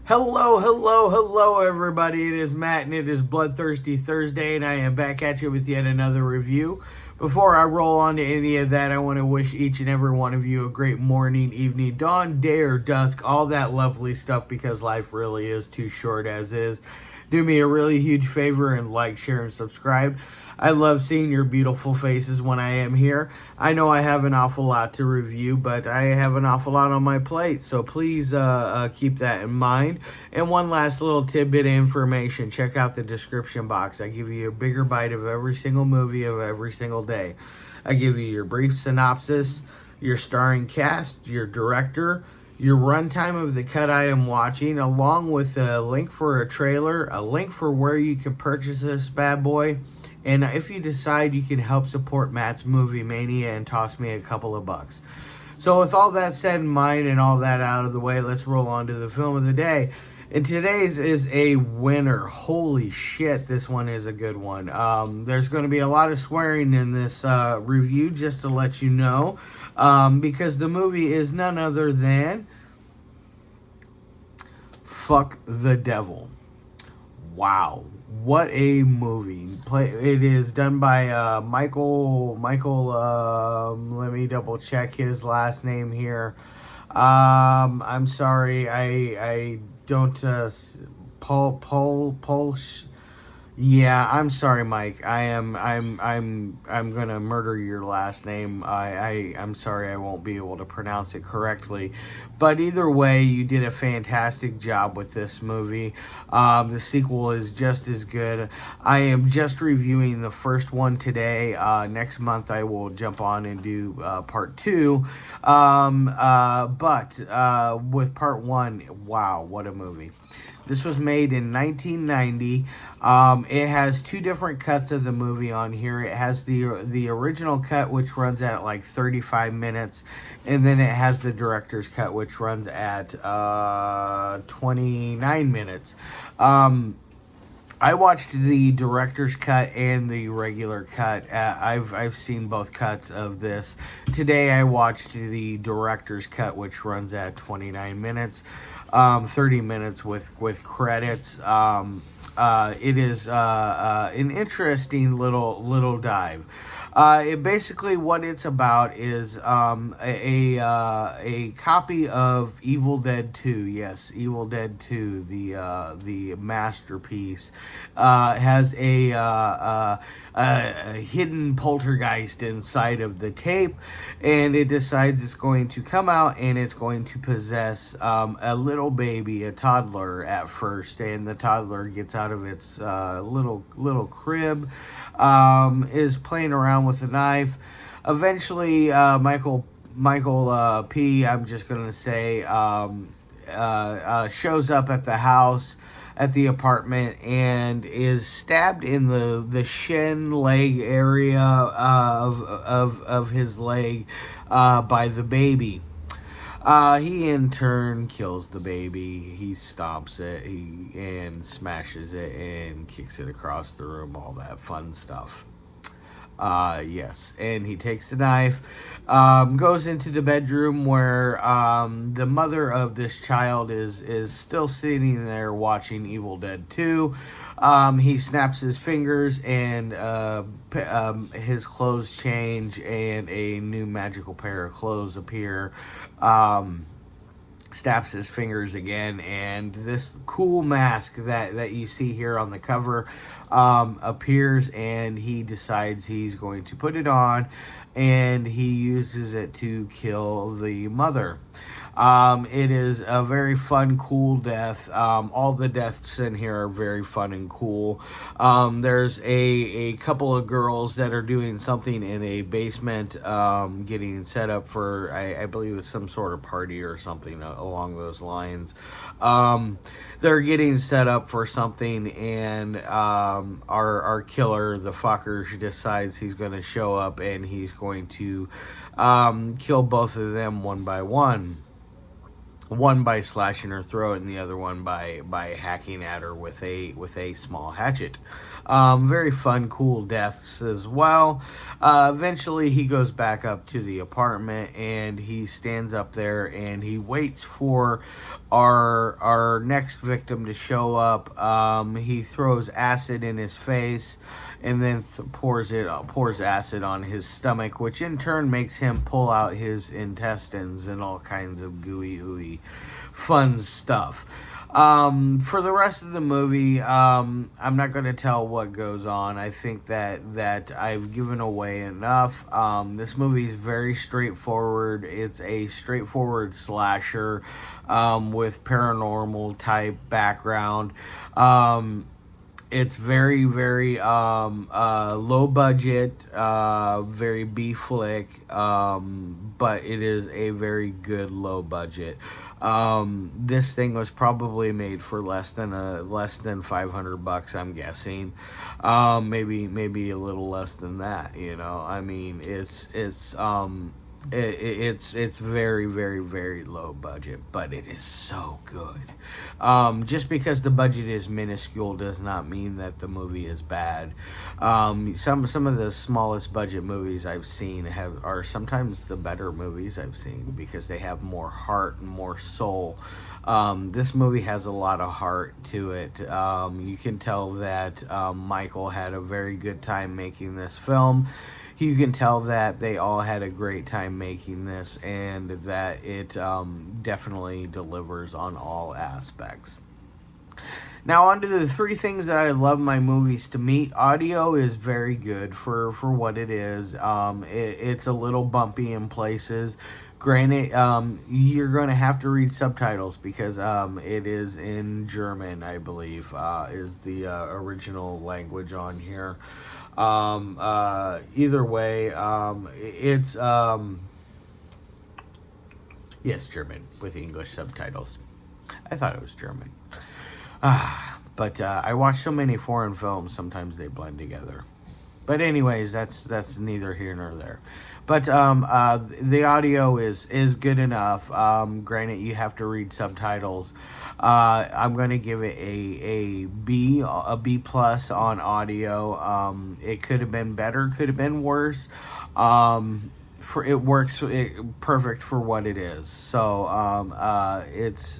Hello, everybody. It is Matt, and it is Bloodthirsty Thursday, and I am back at you with yet another review. Before I roll on to any of that, I want to wish each and every one of you a great morning, evening, dawn, day, or dusk, all that lovely stuff, because life really is too short as is. Do me a really huge favor and like, share, and subscribe. I love seeing your beautiful faces when I am here. I know I have an awful lot to review, but I have an awful lot on my plate, so please keep that in mind. And one last little tidbit of information, check out the description box. I give you a bigger bite of every single movie of every single day. I give you your brief synopsis, your starring cast, your director, your runtime of the cut I am watching, along with a link for a trailer, a link for where you can purchase this bad boy. And if you decide, you can help support Matt's Movie Mania and toss me a couple of bucks. So with all that said in mind and all that out of the way, let's roll on to the film of the day. And today's is a winner. Holy shit, this one is a good one. There's going to be a lot of swearing in this review, just to let you know, because the movie is none other than Fuck the Devil. Wow, what a movie! It is done by Michael. Let me double check his last name here. I'm sorry, I don't. Paul. Yeah, I'm sorry, Mike. I'm gonna murder your last name. I'm sorry, I won't be able to pronounce it correctly. But either way, you did a fantastic job with this movie. The sequel is just as good. I am just reviewing the first one today. Next month, I will jump on and do part two. But with part one, wow, what a movie! This was made in 1990. It has two different cuts of the movie on here. It has the original cut, which runs at like 35 minutes, and then it has the director's cut, which runs at 29 minutes. I watched the director's cut and the regular cut. I've seen both cuts of this. Today I watched the director's cut, which runs at 29 minutes, 30 minutes with credits. It is an interesting little dive. It basically, what it's about is a copy of Evil Dead 2. Yes, Evil Dead 2, the masterpiece, has a hidden poltergeist inside of the tape, and it decides it's going to come out and it's going to possess a little baby, a toddler at first, and the toddler gets out of its little crib, is playing around with a knife. Eventually, Michael P. I'm just gonna say, shows up at the house, at the apartment, and is stabbed in the shin leg area of his leg by the baby. He in turn kills the baby. He stomps it, and smashes it and kicks it across the room. All that fun stuff. Yes, and he takes the knife, goes into the bedroom where the mother of this child is still sitting there watching Evil Dead 2. He snaps his fingers, and his clothes change, and a new magical pair of clothes appear. Snaps his fingers again, and this cool mask that you see here on the cover appears, and he decides he's going to put it on, and he uses it to kill the mother. It is a very fun, cool death. All the deaths in here are very fun and cool. There's a couple of girls that are doing something in a basement, getting set up for, I believe it's some sort of party or something along those lines. They're getting set up for something, and our killer, the fucker, decides he's going to show up, and he's going to kill both of them one by one. one by slashing her throat and the other one by hacking at her with a small hatchet. Very fun, cool deaths as well. Eventually, he goes back up to the apartment and he stands up there and he waits for our next victim to show up. He throws acid in his face and then pours acid on his stomach, which in turn makes him pull out his intestines and all kinds of gooey ooey fun stuff. For the rest of the movie, I'm not going to tell what goes on. I think that I've given away enough. This movie is very straightforward. It's a straightforward slasher with paranormal type background. It's very, very low budget, very B flick, but it is a very good low budget. This thing was probably made for less than $500, I'm guessing. Maybe a little less than that. You know, I mean, it's very, very, very low budget, but it is so good. Just because the budget is minuscule does not mean that the movie is bad. Some of the smallest budget movies I've seen are sometimes the better movies I've seen because they have more heart and more soul. This movie has a lot of heart to it. You can tell that Michael had a very good time making this film. You can tell that they all had a great time making this and that it definitely delivers on all aspects. Now, on to the three things that I love my movies to meet. Audio is very good for what it is. It's a little bumpy in places. Granted, you're going to have to read subtitles because it is in German, I believe, is the original language on here. Either way, it's yes, German with English subtitles. I thought it was German. But I watch so many foreign films, sometimes they blend together. But anyways, that's neither here nor there. But the audio is good enough. Granted, you have to read subtitles. I'm going to give it a B plus on audio. It could have been better, could have been worse. It works perfect for what it is. So it's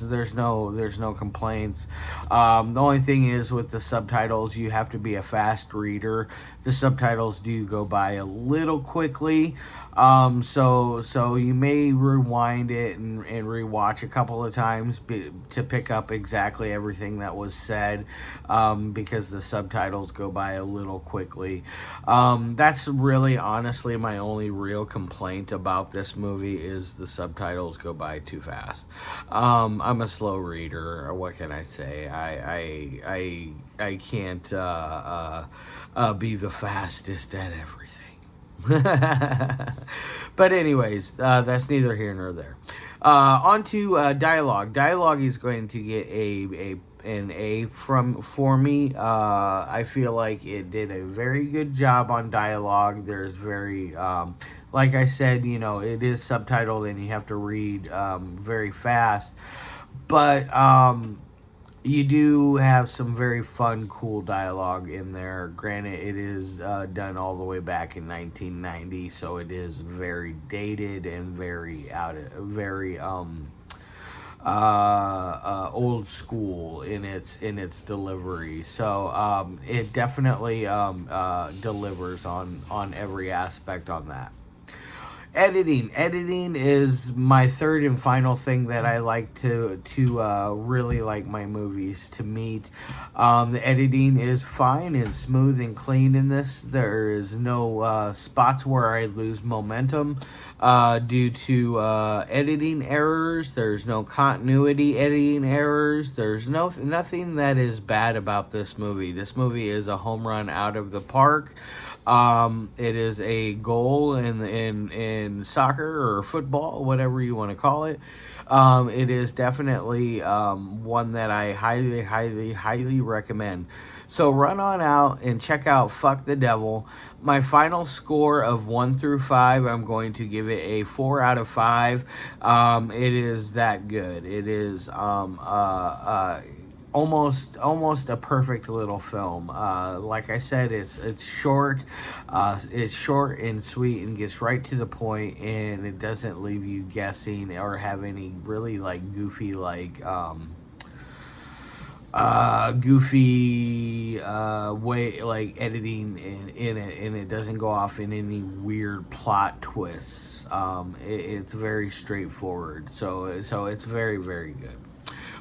there's no complaints. The only thing is with the subtitles, you have to be a fast reader. The subtitles do go by a little quickly. So you may rewind it and rewatch a couple of times to pick up exactly everything that was said, because the subtitles go by a little quickly. That's really honestly my only real complaint about this movie is the subtitles go by too fast. I'm a slow reader. What can I say? I can't be the fastest at everything. But anyways, that's neither here nor there. On to dialogue. Dialogue is going to get an A for me. I feel like it did a very good job on dialogue. There's very like I said, you know, it is subtitled and you have to read very fast, but you do have some very fun, cool dialogue in there. Granted, it is done all the way back in 1990, so it is very dated and very old school in its delivery. So it definitely delivers on every aspect on that. Editing is my third and final thing that I like to really like my movies to meet. The editing is fine and smooth and clean in this. There is no spots where I lose momentum due to editing errors. There's no continuity editing errors. There's nothing that is bad about this movie. This movie is a home run out of the park. It is a goal in soccer or football, whatever you want to call it. It is definitely one that I highly recommend. So run on out and check out Fuck the Devil. My final score of 1 through 5, I'm going to give it a 4 out of 5. It is that good. It is almost a perfect little film. Like I said, it's short. It's short and sweet and gets right to the point, and it doesn't leave you guessing or have any really like goofy way like editing in it, and it doesn't go off in any weird plot twists. It's very straightforward, so it's very, very good.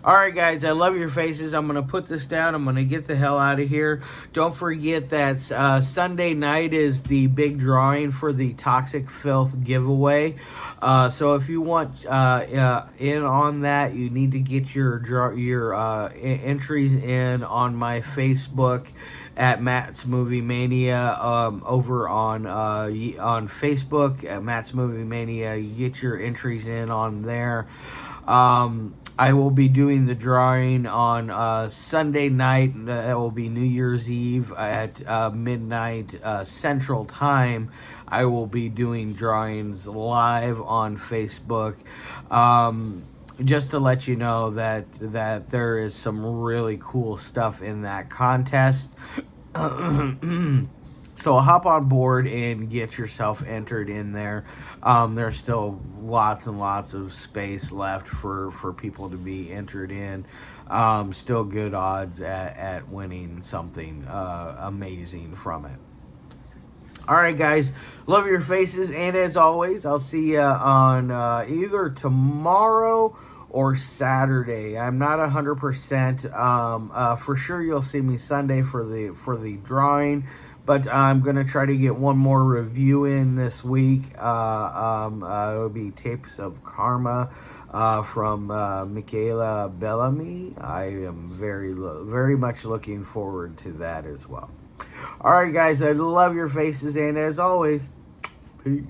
All right, guys, I love your faces. I'm going to put this down. I'm going to get the hell out of here. Don't forget that Sunday night is the big drawing for the Toxic Filth giveaway. So if you want in on that, you need to get your entries in on my Facebook at Matt's Movie Mania, over on Facebook at Matt's Movie Mania. You get your entries in on there. I will be doing the drawing on Sunday night. It will be New Year's Eve at midnight Central Time. I will be doing drawings live on Facebook. Just to let you know that there is some really cool stuff in that contest. So hop on board and get yourself entered in there. There's still lots and lots of space left for people to be entered in. Still good odds at winning something amazing from it. All right, guys. Love your faces. And as always, I'll see you on either tomorrow or Saturday. I'm not 100%. For sure, you'll see me Sunday for the drawing. But I'm going to try to get one more review in this week. It'll be Tapes of Karma from Michaela Bellamy. I am very much looking forward to that as well. All right, guys, I love your faces. And as always, peace.